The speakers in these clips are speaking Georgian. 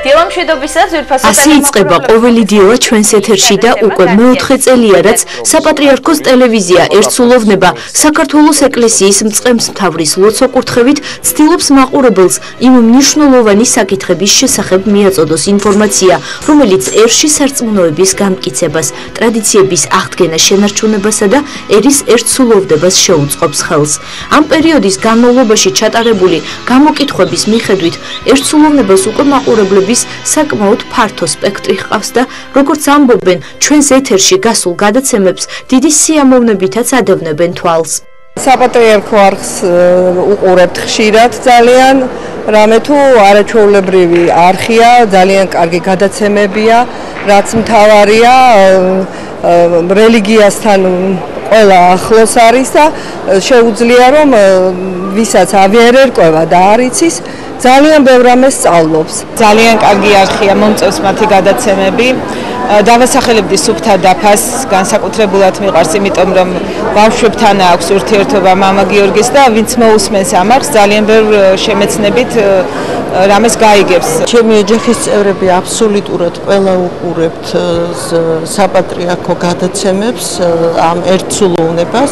ასე იწყება ყოველი დილა ჩვენს ეთერში და უკვე მეოთხე წელია, რაც საპატრიარქოს ტელევიზია ერთსულოვნება საქართველოს ეკლესიის მწყემსმთავრის ლოცვა-კურთხევით ცდილობს მაყურებელს იმ მნიშვნელოვანი საკითხების შესახებ მიაწოდოს ინფორმაცია, რომელიც ერში სარწმუნოების გამტკიცებას, ტრადიციების აღდგენას შენარჩუნებასა და ერის ერთსულოვნებას შეუწყობს ხელს. ამ პერიოდის განმავლობაში ჩატარებული გამოკითხვების მიხედვით ერთსულოვნებას უკვე მაყურებლების საკმაოდ ფართო სპექტრი ჰყავს და როგორც ამბობენ, ჩვენს ეთერში გასულ გადაცემებს დიდი სიამოვნებითაც ადევნებენ თვალს. საპატრიარქო არხს უყურებთ ხშირად ძალიან, რამე თუ არაჩვეულებრივი არხია, ძალიან კარგი გადაცემებია, რაც მთავარია რელიგიასთან ყველა ახლოს არის და შეუძლია რომ ვისაც აღარ ერკვევა და არ იცის ძალიან ბევრ რამეს სწავლობს. ძალიან კარგი არხია, მომწევს მათი გადაცემები. დავასახელებდი სუფთა დაფას, განსაკუთრებულად მიყვარს, იმიტომ რომ ბავშვებთან აქვს ურთიერთობა მამა გიორგის და ვინც მოусმენს ამ არხს, ძალიან ბევრ შემეცნებით რამეს გაიგებს. ჩემი ოჯახის წევრები აბსოლუტურად ყველა უყურებთ საპატრიარქო გადაცემებს, ამ ერთსულოვნებას,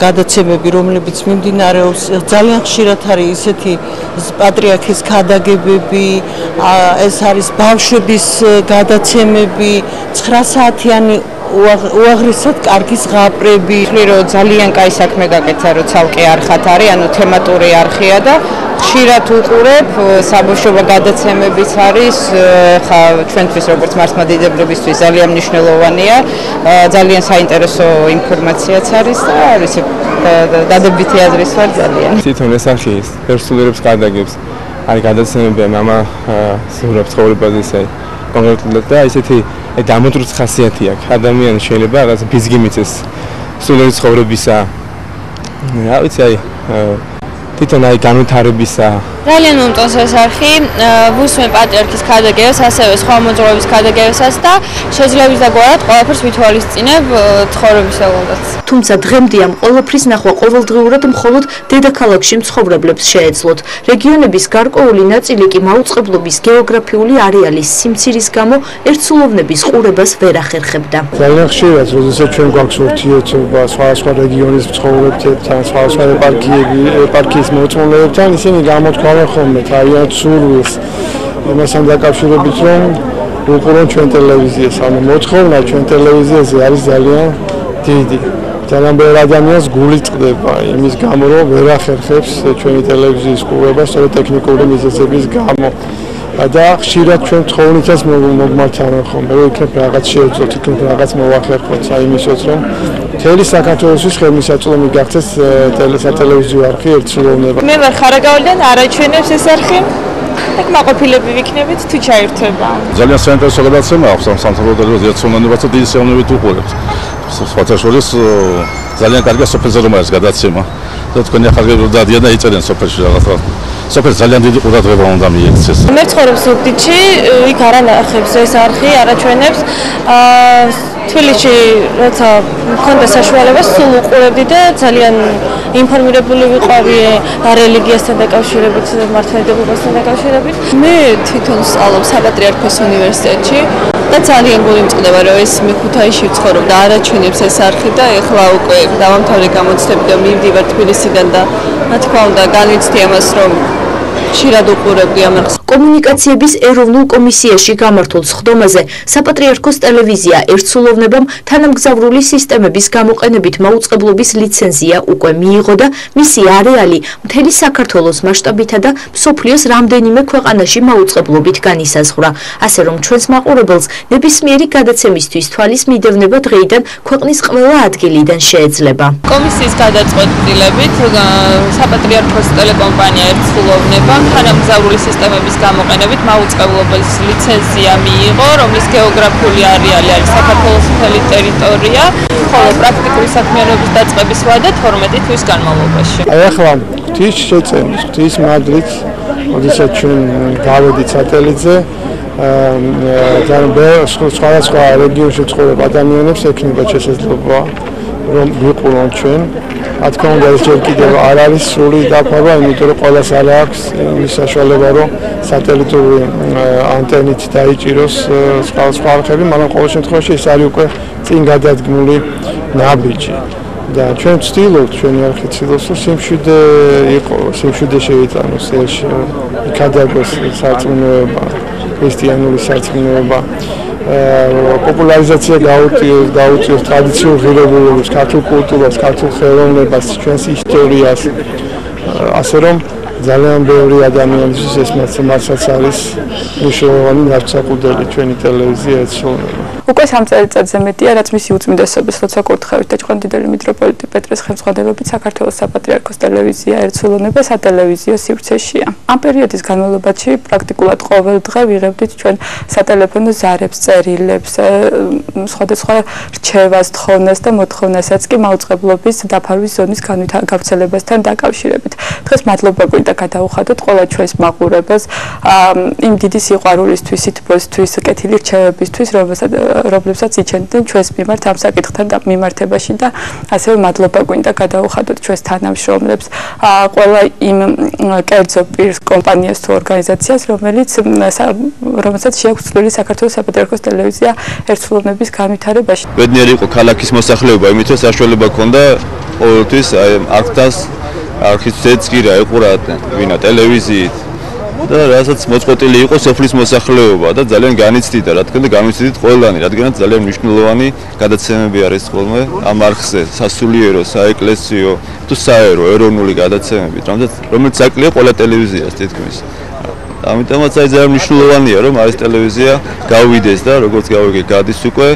გადაცემები, რომლებიც მიმდინარეობს ძალიან ხშირად არის ისეთი პატრიარქის ქადაგებები, ეს არის ბავშვების გადაცემები, 9 საათიანი უაღრესად კარგი ზღაპრები. რომ ძალიან კაი საქმე გაკეთა, რომ ცალკე არხად არის, ანუ თემატური არხია და ხშირად უყურებ, საბავშვო გადაცემებიც არის, ხა ჩვენთვის როგორც მართლმადიდებლებისთვის ძალიან მნიშვნელოვანია, ძალიან საინტერესო ინფორმაციაც არის და არის დადებითი აზრის ვარ ძალიან. თვითონ ეს არხი პერსონალებს გადაგებს, არის გადაცემები მამა სურათს ცხოვრებაზე კონკრეტულად და ისეთი დამოუკიდებელი ხასიათი აქვს. ადამიანი შეიძლება რაღაც ფიზიკი მიწეს სულის ცხოვრებისა. რა ვიცი, თვითონ განვითარებისა. ძალიან მომწონს ეს არხი, ვუსმენ პატრიარქის ქადაგებას, ასევე სხვა მოძღვრების ქადაგებასაც და შეძლებს დაგვარად ყველაფერს ვითვალისწინებ ცხოვრებისაგან. თუმცა დღემდე ამ ყველაფრის ნახვა ყოველდღიურად მხოლოდ დედაქალაქში მცხოვრებლებს შეეძლოთ. რეგიონების გარკვეული ნაწილი კი მაუწყებლობის გეოგრაფიული არეალის სიმცირის გამო ერთსულოვნების ყურებას ვერ ახერხებდა. ძალიან ხშირად, როდესაც ჩვენ გვაქვს ურთიერთობა სხვა რეგიონის მცხოვრებლებთან, სხვა ეპარქიის მოწმობლებთან, ისინი გამოთქვამენ ხოლმე თავიანთ სურვილს იმასთან დაკავშირებით, რომ უყურონ ჩვენ ტელევიზიას, ანუ მოთხოვნა ჩვენ ტელევიზიაზე არის ძალიან დიდი. ძალიან ბევრი ადამიანს გული წყდება იმის გამო, რომ ვერ ახერხებს ჩვენი ტელევიზიის ყურება სწორედ ტექნიკური მიზეზების გამო. და ხშირად ჩვენ თხოვნითაც მოგმართავენ ხოლმე, რომ იქნებ რაღაც შეეძლოთ, იქნებ რაღაც მოვახერხოთ, იმისოც რომ მთელი საქართველოსთვის ხელმისაწვდომი გახდეს სატელევიზიო არხი ერთსულოვნება. მე ვარ ხარაგაულიდან, არაჩვენებს ეს არხი. ეგ მაყოფილები ვიქნებით თუ ჩაერთვება. ძალიან საინტერესო გადაცემა აქვს ამ სამთავრობო ერთსულოვნებასა დიდი სიამოვნებით უყურებთ. სხვათა შორის ძალიან კარგია სოფელზე რომ არის გადაცემა. და თქვენი ახალგაზრდა დადიან და იწერენ სოფელში რაღაცა. სოფელს ძალიან დიდი ყურადღება უნდა მიექცეს. მე ვცხოვრობ ზუგდიდში, იქ არ ანახებს ეს არხი, არაჩვენებს. თბილისში როცა მქონდა საშუალება, სულ უყურებდი და ძალიან ინფორმირებული ვიყავი რელიგიასთან დაკავშირებით, მართლმადიდებლობასთან დაკავშირებით. მე თვითონ სწავლობ საპატრიარქოს უნივერსიტეტში და ძალიან გული მწყდება, რომ ეს მე ქუთაისში ვცხოვრობ და არაჩვენებს ეს არხი და ეხლა უკვე დავამთავრე გამოცდები და მივდივარ თბილისიდან და რა თქმა უნდა განვიცდი ამას, რომ ხშირად უყურებდი ამ არხს. კომუნიკაციების ეროვნულ კომისიაში გამართულ სხდომაზე საპატრიარქოს ტელევიზია ერთსულოვნებამ თანამგზავრული სისტემების გამოყენებით მაუწყებლობის ლიცენზია უკვე მიიღო და მისი არეალი მთელი საქართველოს მასშტაბითა და მსოფლიოს რამდენიმე ქვეყანაში მაუწყებლობით განისაზღვრა. ასე რომ ჩვენს მაყურებელს ნებისმიერი გადაცემისთვის თვალის მიდევნება დღეიდან ქვეყნის ყველა ადგილიდან შეეძლება. კომისიის გადაწყვეტილებით საპატრიარქოს ტელეკომპანია ერთსულოვნება თანამგზავრული სისტემების გამოყენებით მაუწყებლობის ლიცენზია მიიღო, რომლის გეოგრაფიული არეალი არის საქართველოს მთელი ტერიტორია, ხოლო პრაქტიკული საქმიანობის დაწყების ვადა 12 თვის განმავლობაში. ახლა ღვთის შეწევნის, ღვთის მადლით, როდესაც ჩვენ გავედით სატელიტზე, სხვადასხვა რეგიონში ცხოვრებ ადამიანებს ექნება შესაძლებლობა რომ ვიყურონ ჩვენ რა თქმა უნდა ეს ჯერ კიდევ არ არის სრული დაფარვა, იმიტომ რომ ყველას არ აქვს იმის საშუალება, რომ სატელიტური ანტენით დაიჭიროს სხვა არხები, მაგრამ ყოველ შემთხვევაში ეს არის უკვე წინ გადადგმული ნაბიჯი. და ჩვენ ვცდილობთ, ჩვენი არხი ცდილობს, რომ სიმშვიდე იყო, სიმშვიდე შევიტანოს ელში, იქადაგოს სარწმუნოება, ქრისტიანული სარწმუნოება. პოპულარიზაცია გაუწიოს ტრადიციულ ღირებულებებს, ქართულ კულტურას, ქართულ ხელოვნებას, ჩვენს ისტორიას. ასე რომ ძალიან ბევრი ადამიანისთვის ეს მართლაც არის მნიშვნელოვანი ნაცაყუდელი ჩვენი ტელევიზია ეცხოვნება. უკვე 3 წელიწადზე მეტია, რაც მისი უწმინდესობის ლოცვა-კურთხევით და ჭყონდიდელი მიტროპოლიტი პეტრეს ხელმძღვანელობით საქართველოს საპატრიარქოს ტელევიზია ერთსულოვნება სატელევიზიო სივრცეშია. ამ პერიოდის განმავლობაში პრაქტიკულად ყოველ დღე ვიღებდით ჩვენ სატელეფონო ზარებს, წერილებს, სხვადასხვა რჩევას, თხოვნას და მოთხოვნასაც კი მაუწყებლობის დაფარვის ზონის გავრცელებასთან დაკავშირებით. დღეს მადლობა გვინდა გადაუხადოთ ყველა ჩვენს მაყურებელს იმ დიდი სიყვარულისთვის, სითბოსთვის, კეთილი რჩევებისთვის, რომლებსაც იჩენდნენ ჩვენს მიმართ ამ საკითხთან მიმართებაში და ასევე მადლობა გვინდა გადაუხადოთ ჩვენს თანამშრომლებს, ყველა იმ კერძო პირს, კომპანიას თუ ორგანიზაციას, რომელსაც შეაქვს წვლილი საქართველოს საპატრიარქოს ტელევიზია ერთსულოვნების განვითარებაში. ბედნიერი იყო ქალაქის მოსახლეობა, იმით რომ საშუალება ჰქონდა ყოველთვის არქის ზეწირა ეყურადნენ ვინა ტელევიზიით და რასაც მოწყვეტილი იყო სოფლის მოსახლეობა და ძალიან განიცდიდა, რა თქმა უნდა გამიცდით ყველანი, რადგანაც ძალიან მნიშვნელოვანი გადაცემები არის ხოლმე ამ არხზე, სასულიერო, საეკლესიო თუ საერო, ეროვნული გადაცემები, რომელიც საკლია ყველა ტელევიზიას თითქმის. ამიტომაც ძალიან მნიშვნელოვანია, რომ ეს ტელევიზია გავიდეს და როგორც გავიგე, გადის უკვე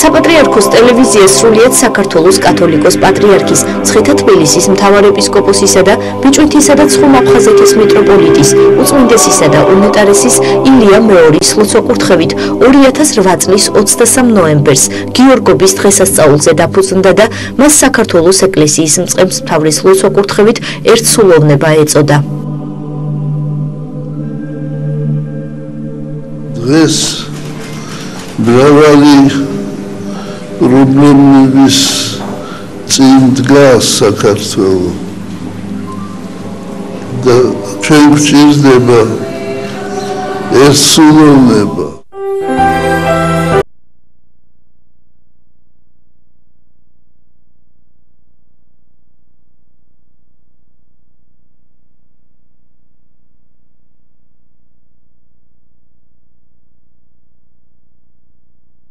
საპატრიარქოს ტელევიზია სრულიად საქართველოს კათოლიკოს პატრიარქის, მცხეთა თბილისის მთავარეპისკოპოსისა და ბიჭვინთისა და ცხუმ-აფხაზეთის მიტროპოლიტის, უწმინდესისა და უნეტარესის ილია მეორის ლოცვა-კურთხევით 2008 წლის 23 ნოემბერს გიორგობის დღესასწაულზე დაფუძნდა და მას საქართველოს ეკლესიის მწყემსმთავრის ლოცვა-კურთხევით ერთსულოვნება ეწოდა. დღეს მრავალი პრობლემების წინ დგას საქართველო და ჩვენ გვჭირდება ერთსულოვნება.